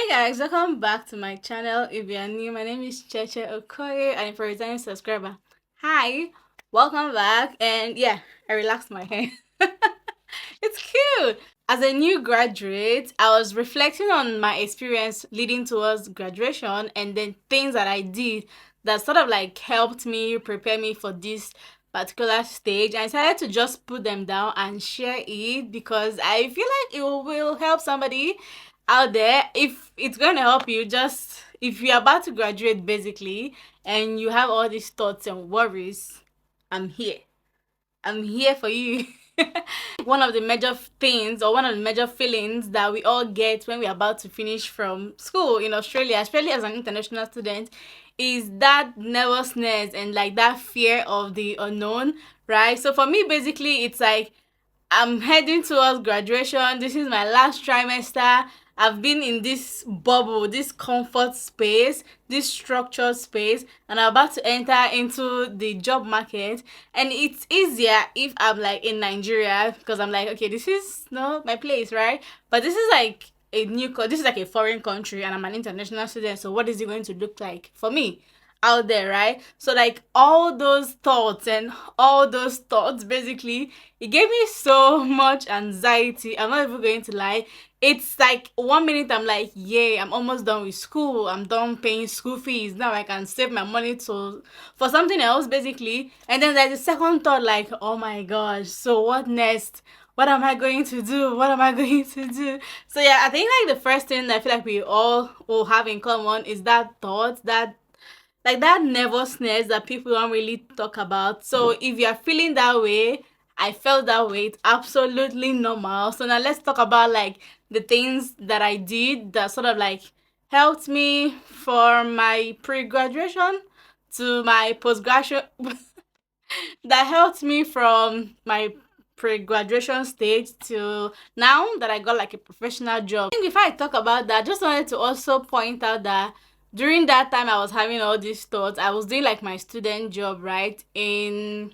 Hey guys, welcome back to my channel. If you are new, my name is Cheche Okoye, and if you're a returning subscriber, hi, welcome back. And yeah, I relaxed my hair. It's cute. As a new graduate, I was reflecting on my experience leading towards graduation and then things that I did that sort of like helped me prepare me for this particular stage. I decided to just put them down and share it because I feel like it will help somebody out there. If it's going to help you, just if you're about to graduate basically and you have all these thoughts and worries, I'm here. I'm here for you. One of the major things or one of the major feelings that we all get when we're about to finish from school in Australia, especially as an international student, is that nervousness and like that fear of the unknown, right? So for me, basically, it's like I'm heading towards graduation. This is my last trimester. I've been in this bubble, this comfort space, this structured space, and I'm about to enter into the job market. And it's easier if I'm like in Nigeria because I'm like, okay, this is not my place, right? But this is like this is like a foreign country, and I'm an international student. So what is it going to look like for me out there, right? So like all those thoughts and all those thoughts basically, it gave me so much anxiety. I'm not even going to lie. It's like 1 minute I'm like, yay, I'm almost done with school. I'm done paying school fees. Now I can save my money to for something else basically. And then there's a second thought like, oh my gosh, so what next? What am I going to do? What am I going to do? So yeah, I think like the first thing that I feel like we all will have in common is that thought, that like that nervousness that people don't really talk about. So if you're feeling that way, I felt that way. It's absolutely normal. So now let's talk about like the things that I did that sort of like helped me for my pre-graduation to my post-graduation that helped me from my pre-graduation stage to now that I got like a professional job. I think before I talk about that, I just wanted to also point out that during that time I was having all these thoughts, I was doing like my student job, right? In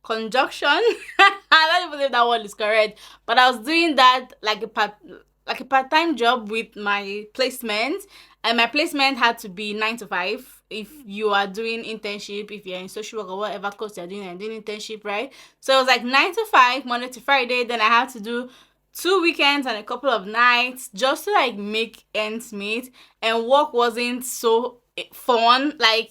conjunction. I don't even know if that word is correct, but I was doing that like a part-time job with my placement, and my placement had to be 9 to 5 if you are doing internship, if you're in social work or whatever course you're doing and doing internship, right? So it was like 9 to 5 Monday to Friday. Then I had to do 2 weekends and a couple of nights just to like make ends meet, and work wasn't so fun. Like,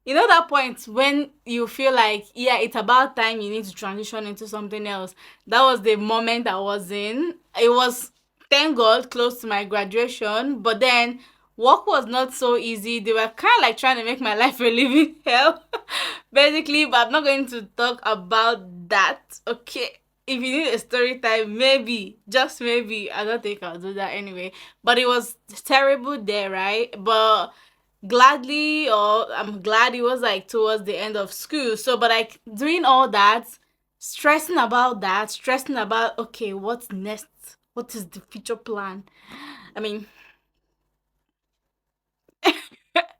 you know that point when you feel like, yeah, it's about time you need to transition into something else. That was the moment I was in. It was, thank God, close to my graduation, but then work was not so easy. They were kind of like trying to make my life a living hell, basically, but I'm not going to talk about that, okay? If you need a story time, maybe, just maybe, I don't think I'll do that anyway. But it was terrible there, right? But gladly, or I'm glad it was like towards the end of school. So but like doing all that, stressing about, okay, what's next, what is the future plan? I mean,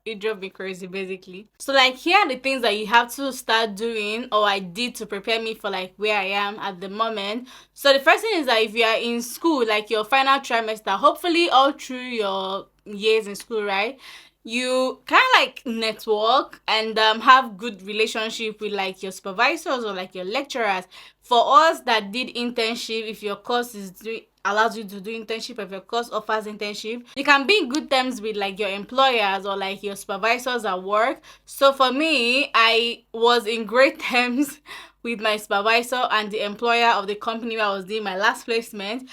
it drove me crazy basically. So like here are the things that you have to start doing, or I did, to prepare me for like where I am at the moment. So the first thing is that if you are in school, like your final trimester, hopefully all through your years in school, right, you kind of like network and have good relationship with like your supervisors or like your lecturers. For us that did internship, if your course is doing allows you to do internship, if your course offers internship, you can be in good terms with like your employers or like your supervisors at work. So for me, I was in great terms with my supervisor and the employer of the company where I was doing my last placement.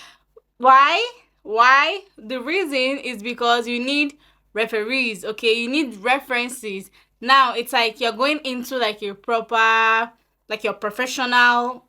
Why? The reason is because you need referees, okay? You need references. Now it's like you're going into like your proper, like your professional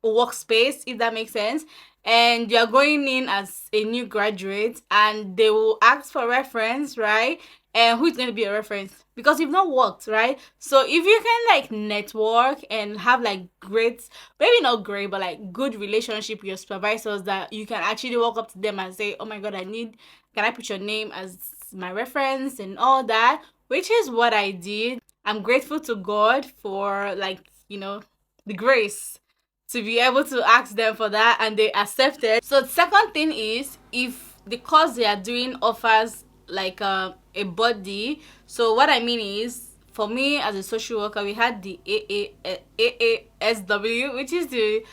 workspace, if that makes sense. And you're going in as a new graduate and they will ask for reference, right? And who's going to be a reference? Because you've not worked, right? So if you can like network and have like great, maybe not great, but like good relationship with your supervisors, that you can actually walk up to them and say, oh my God, can I put your name as my reference and all that? Which is what I did. I'm grateful to God for like, the grace to be able to ask them for that, and they accepted. So the second thing is, if the course they are doing offers like a body. So what I mean is, for me as a social worker, we had the AASW, which is the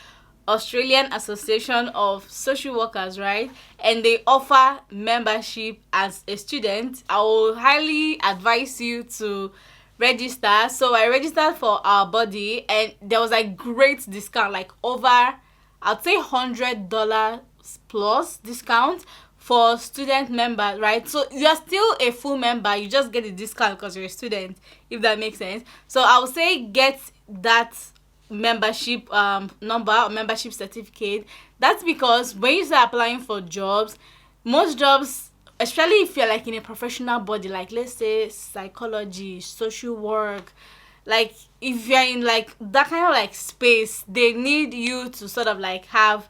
Australian Association of Social Workers, right? And they offer membership as a student. I will highly advise you to register. So I registered for our body, and there was like great discount, like over, I'd say $100 plus discount for student member, right? So you're still a full member, you just get a discount because you're a student, if that makes sense. So I would say get that membership number or membership certificate. That's because when you start applying for jobs, most jobs, especially if you're like in a professional body, like let's say psychology, social work, like if you're in like that kind of like space, they need you to sort of like have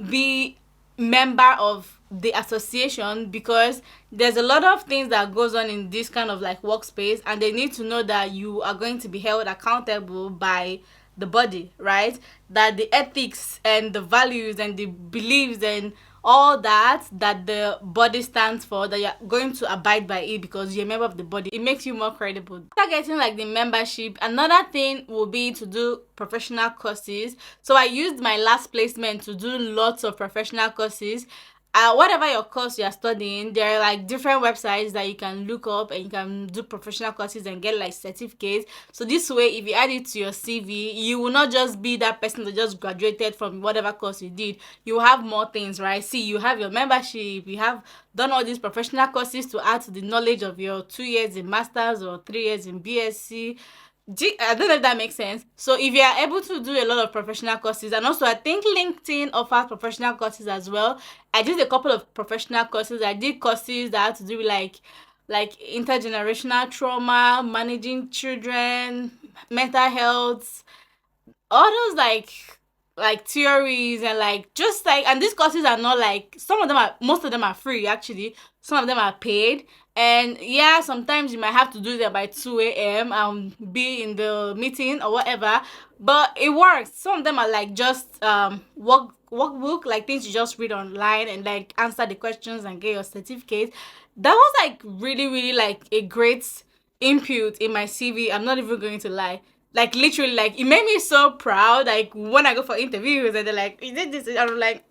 be member of the association, because there's a lot of things that goes on in this kind of like workspace, and they need to know that you are going to be held accountable by the body, right? That the ethics and the values and the beliefs and all that the body stands for, that you're going to abide by it because you're a member of the body. It makes you more credible. After getting like the membership, another thing will be to do professional courses. So I used my last placement to do lots of professional courses. Whatever your course you are studying, there are like different websites that you can look up and you can do professional courses and get like certificates. So this way, if you add it to your CV, you will not just be that person that just graduated from whatever course you did. You have more things, right? See, you have your membership, you have done all these professional courses to add to the knowledge of your 2 years in masters or 3 years in BSc. I don't know if that makes sense. So if you are able to do a lot of professional courses, and also I think LinkedIn offers professional courses as well. I did a couple of professional courses. I did courses that had to do with like intergenerational trauma, managing children, mental health, all those like theories, and like just like, and these courses are not like, some of them are, most of them are free actually, some of them are paid. And yeah, sometimes you might have to do that by 2 a.m. Be in the meeting or whatever, but it works. Some of them are like just workbook, like things you just read online and like answer the questions and get your certificate. That was like really really like a great input in my CV. I'm not even going to lie. Like literally, like it made me so proud. Like when I go for interviews and they're like, "You did this," and I'm like,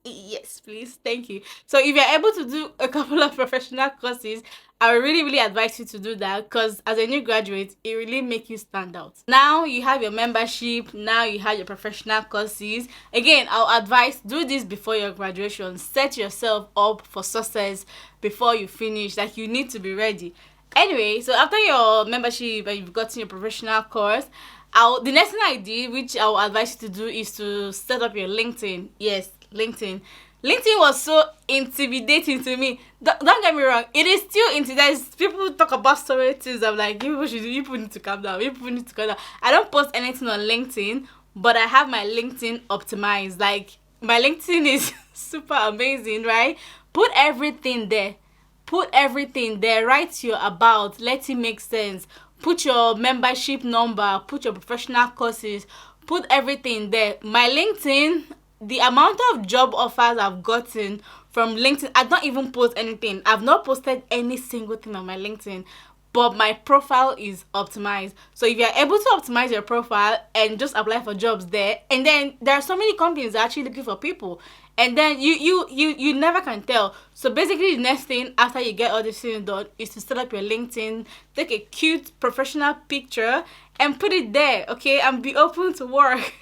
"Yes, please, thank you." So if you're able to do a couple of professional courses, I would really, really advise you to do that, because as a new graduate, it really make you stand out. Now you have your membership. Now you have your professional courses. Again, I'll advise, do this before your graduation. Set yourself up for success before you finish. Like you need to be ready. Anyway, so after your membership and you've gotten your professional course, the next thing I did, which I will advise you to do, is to set up your LinkedIn. Yes, LinkedIn. LinkedIn was so intimidating to me. Don't get me wrong, it is still intimidating. People talk about so many things. I'm like, you people need to calm down. You people need to calm down. I don't post anything on LinkedIn, but I have my LinkedIn optimized. Like my LinkedIn is super amazing, right? Put everything there. Put everything there. Write your about. Let it make sense. Put your membership number. Put your professional courses. Put everything there. My LinkedIn, the amount of job offers I've gotten from LinkedIn, I don't even post anything. I've not posted any single thing on my LinkedIn, but my profile is optimized. So if you're able to optimize your profile and just apply for jobs there, and then there are so many companies that are actually looking for people, and then you never can tell. So basically, the next thing after you get all this thing done is to set up your LinkedIn, take a cute professional picture and put it there, okay, and be open to work.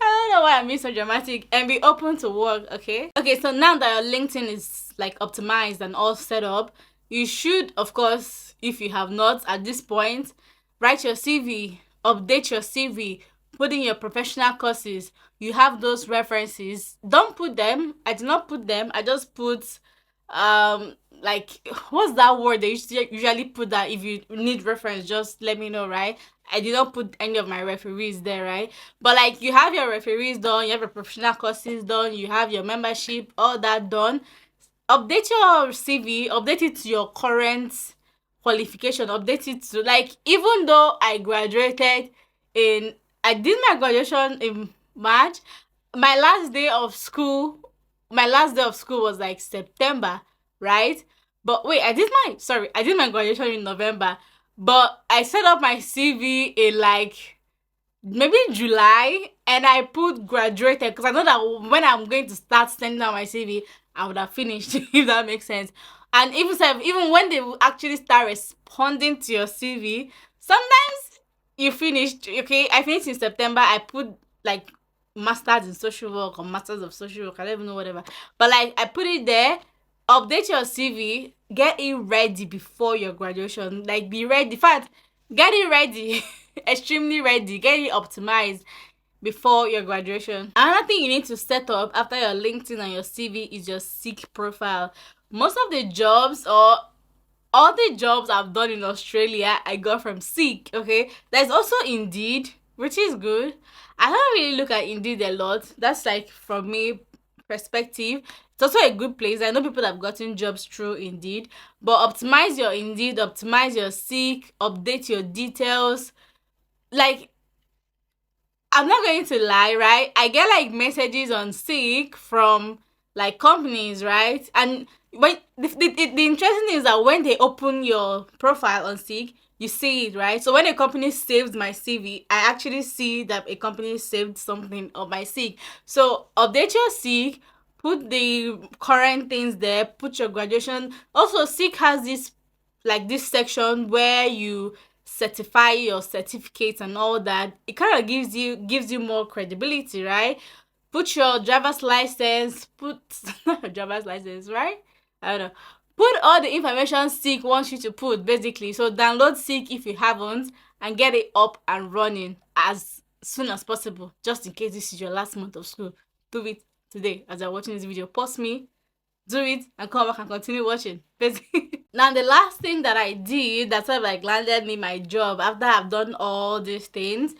I don't know why I'm being so dramatic. And be open to work, okay? Okay, so now that your LinkedIn is like optimized and all set up, you should, of course, if you have not at this point, write your CV, update your CV, put in your professional courses. You have those references. Don't put them. I did not put them. I just put like, what's that word they usually put, that if you need reference, just let me know, right? I did not put any of my referees there, right? But like, you have your referees done, you have your professional courses done, you have your membership, all that done. Update your CV, update it to your current qualification, update it to, like, even though I did my graduation in March, my last day of school my last day of school was like September, right? But wait, I did my graduation in November, but I set up my CV in like maybe July, and I put graduated because I know that when I'm going to start sending out my CV, I would have finished, if that makes sense. And even when they will actually start responding to your CV, sometimes you finished. Okay, I finished in September. I put like masters in social work or masters of social work. I don't even know whatever. But like I put it there. Update your CV. Get it ready before your graduation. Like be ready. In fact, get it ready. Extremely ready. Get it optimized before your graduation. Another thing you need to set up after your LinkedIn and your CV is your Seek profile. Most of the jobs or all the jobs I've done in Australia, I got from Seek, okay? There's also Indeed, which is good. I don't really look at Indeed a lot. That's like from me perspective. It's also a good place. I know people that have gotten jobs through Indeed, but optimize your Indeed, optimize your Seek, update your details. Like, I'm not going to lie, right? I get like messages on Seek from like companies, right? And but the interesting thing is that when they open your profile on Seek, you see it, right? So when a company saves my CV, I actually see that a company saved something on my Seek. So update your Seek, put the current things there, put your graduation. Also, Seek has this section where you certify your certificates and all that. It kind of gives you more credibility, right? Put your driver's license, put not your driver's license, right? I don't know. Put all the information Seek wants you to put, basically. So download Seek if you haven't and get it up and running as soon as possible, just in case this is your last month of school. Do it today as you're watching this video. Pause me, do it, and come back and continue watching. Basically. Now, the last thing that I did that sort of like landed me my job after I've done all these things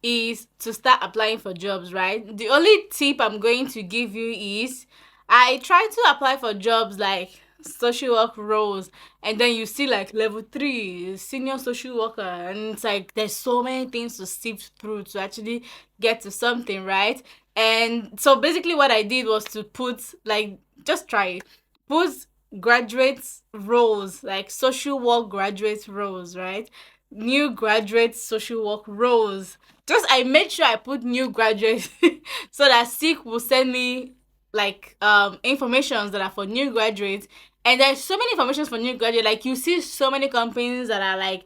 is to start applying for jobs, right? The only tip I'm going to give you is I try to apply for jobs like social work roles, and then you see like level 3 senior social worker, and it's like there's so many things to sift through to actually get to something, right? And so basically what I did was to put like just try it. Put graduate roles, like social work graduate roles, right? New graduate social work roles. Just I made sure I put new graduates so that Seek will send me like informations that are for new graduates. And there's so many informations for new graduates. Like you see so many companies that are like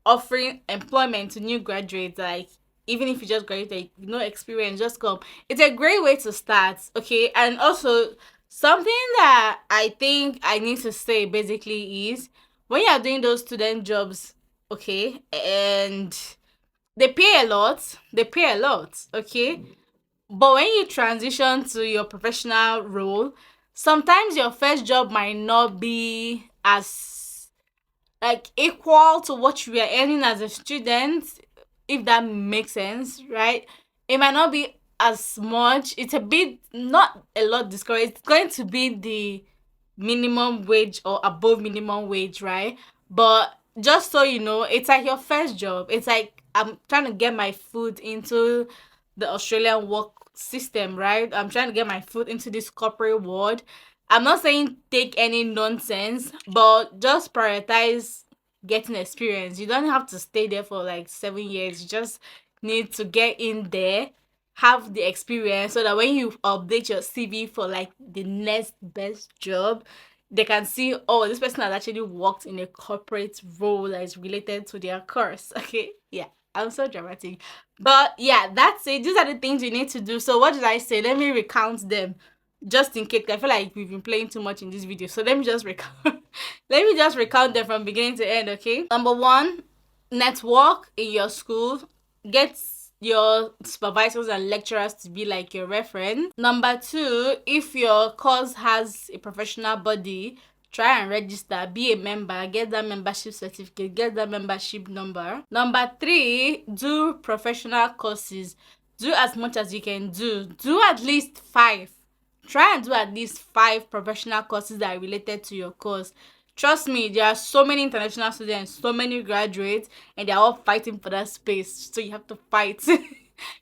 offering employment to new graduates, like even if you just graduated, no experience, just come. It's a great way to start, okay? And also something that I think I need to say basically is when you're doing those student jobs, okay, and they pay a lot, okay? But when you transition to your professional role, sometimes your first job might not be as like equal to what you were earning as a student, if that makes sense, right? It might not be as much. It's a bit, not a lot discouraged. It's going to be the minimum wage or above minimum wage, right? But just so you know, it's like your first job. It's like I'm trying to get my foot into the Australian work system, right? I'm trying to get my foot into this corporate world. I'm not saying take any nonsense, but just prioritize getting experience. You don't have to stay there for like 7 years. You just need to get in there, have the experience, so that when you update your CV for like the next best job, they can see, oh, this person has actually worked in a corporate role that is related to their course. Okay, yeah, I'm so dramatic. But yeah, that's it. These are the things you need to do. So what did I say? Let me recount them just in case. I feel like we've been playing too much in this video. So let me just recount let me just recount them from beginning to end, okay? Number 1, network in your school. Get your supervisors and lecturers to be like your reference. Number 2, if your course has a professional body, try and register, be a member, get that membership certificate, get that membership number. Number 3, do professional courses. Do as much as you can do. Do at least 5. Try and do at least 5 professional courses that are related to your course. Trust me, there are so many international students, so many graduates, and they're all fighting for that space. So you have to fight.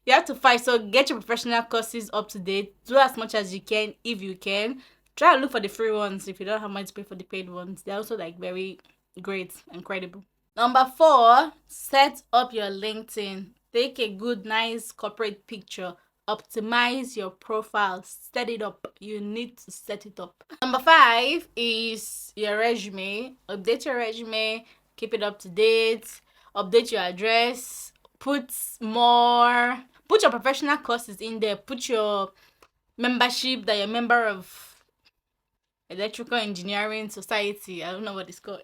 You have to fight. So get your professional courses up to date. Do as much as you can if you can. Try and look for the free ones if you don't have money to pay for the paid ones. They're also like very great, incredible. Number 4, set up your LinkedIn. Take a good, nice corporate picture. Optimize your profile. Set it up. You need to set it up. Number 5 is your resume. Update your resume. Keep it up to date. Update your address. Put your professional courses in there. Put your membership that you're a member of Electrical Engineering Society. I don't know what it's called.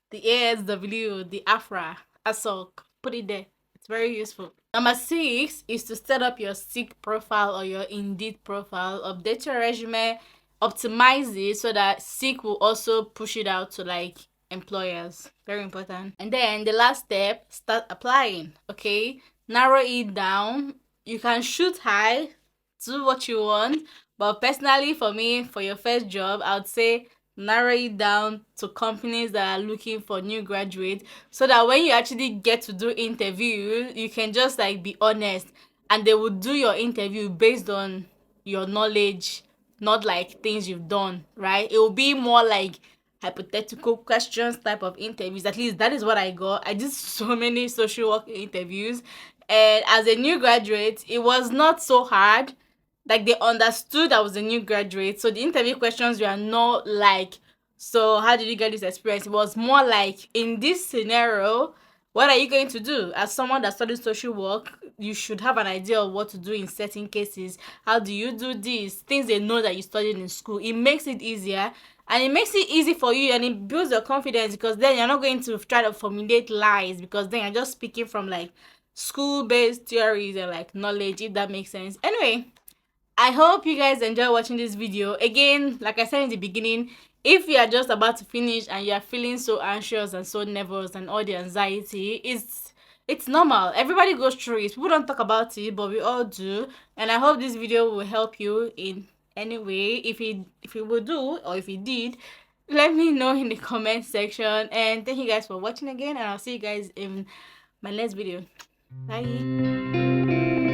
The ASW, the AFRA, ASOC. Put it there. It's very useful. Number 6 is to set up your Seek profile or your Indeed profile. Update your resume. Optimize it so that Seek will also push it out to like employers. Very important. And then the last step, start applying. Okay, narrow it down. You can shoot high, do what you want, but personally for me, for your first job, I would say narrow it down to companies that are looking for new graduates, so that when you actually get to do interview, you can just like be honest, and they will do your interview based on your knowledge, not like things you've done, right? It will be more like hypothetical questions type of interviews. At least that is what I got. I did so many social work interviews, and as a new graduate, it was not so hard. Like, they understood I was a new graduate, so the interview questions were not like, so how did you get this experience? It was more like, in this scenario, what are you going to do? As someone that studies social work, you should have an idea of what to do in certain cases. How do you do this? Things they know that you studied in school. It makes it easier, and it makes it easy for you, and it builds your confidence, because then you're not going to try to formulate lies, because then you're just speaking from like school-based theories and like knowledge, if that makes sense. Anyway, I hope you guys enjoy watching this video. Again, like I said in the beginning, if you are just about to finish and you are feeling so anxious and so nervous and all the anxiety, it's normal. Everybody goes through it. People don't talk about it, but we all do. And I hope this video will help you in any way. If it will do, or if it did, let me know in the comment section. And thank you guys for watching again, and I'll see you guys in my next video. Bye.